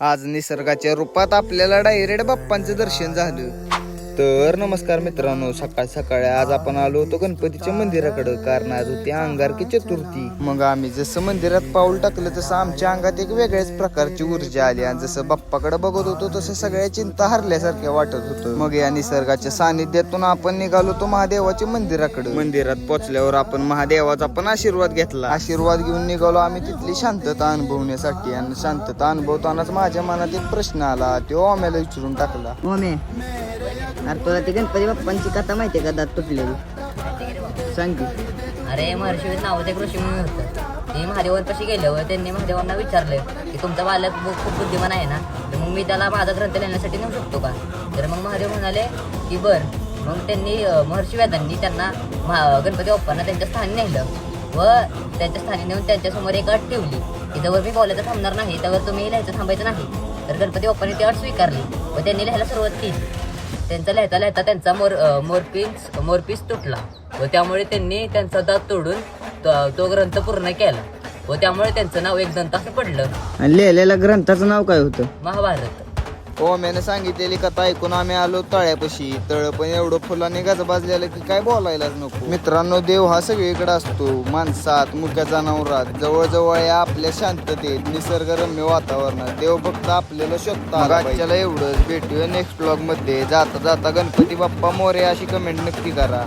आज निसर्गाच्या रूपात आपल्याला डायरेक्ट बाप्पांचं दर्शन झालं. तर नमस्कार मित्रांनो, सकाळ सकाळी आज आपण आलो होतो गणपतीच्या मंदिराकडे, कारण आज होती अंगारकी चतुर्थी. मग आम्ही जसं मंदिरात पाऊल टाकलं तसं आमच्या अंगात एक वेगळ्याच प्रकारची ऊर्जा आली आणि जसं बाप्पाकडे बघत होतो तसं सगळ्या चिंता हरल्यासारख्या वाटत होतं. मग या निसर्गाच्या सानिध्यातून आपण निघालो होतो महादेवाच्या मंदिराकडे. मंदिरात पोहोचल्यावर आपण महादेवाचा पण आशीर्वाद घेतला. आशीर्वाद घेऊन निघालो आम्ही तिथली शांतता अनुभवण्यासाठी. आणि शांतता अनुभवतानाच माझ्या मनात एक प्रश्न आला, तो आम्हाला विचारून टाकला. अरे तुला ते गणपती बाप्पांची कथा माहितीये का, दात तुटलेली? सांग की. अरे महर्षी नावाचं एक ऋषीमुनी होतं. ते महादेवांपाशी गेल्यावर त्यांनी महादेवांना विचारलं की तुमचा बालक खूप बुद्धिमान आहे ना, तर मग मी त्याला माझा ग्रंथ लिहिण्यासाठी नेऊ शकतो का? तर मग महादेव म्हणाले की बर. मग त्यांनी महर्षी वेदांनी त्यांना गणपती बाप्पांना त्यांच्या स्थानी नेलं व त्यांच्या स्थानी नेऊन त्यांच्यासमोर एक अट ठेवली की जवळ मी बोलायचं थांबणार नाही त्यावर तुम्ही लिहायचं थांबायचं नाही. तर गणपती बाप्पांनी ती अट स्वीकारली व त्यांनी लिहायला सुरुवात केली. त्यांचा लिहिता लिहिता त्यांचा मोरपीस तुटला व त्यामुळे त्यांनी त्यांचा दात तोडून तो ग्रंथ पूर्ण केला व त्यामुळे त्यांचं नाव एक दंत असं पडलं. आणि लिहिलेल्या ग्रंथाचं नाव काय होतं? महाभारत. ओम्याने सांगितलेली कथा ऐकून आम्ही आलो तळ्यापाशी. तळ पण एवढं फुलाने गजबाजलेलं की काय बोलायलाच नको. मित्रांनो, देव हा सगळीकडे असतो, माणसात, मुक्या जनावरात. जवळजवळ या आपल्या शांततेत, निसर्गरम्य वातावरणात देव फक्त आपल्याला शोधता आला पाहिजे. एवढंच, भेटूया नेक्स्ट ब्लॉग मध्ये. जाता जाता गणपती बाप्पा मोरया अशी कमेंट नक्की करा.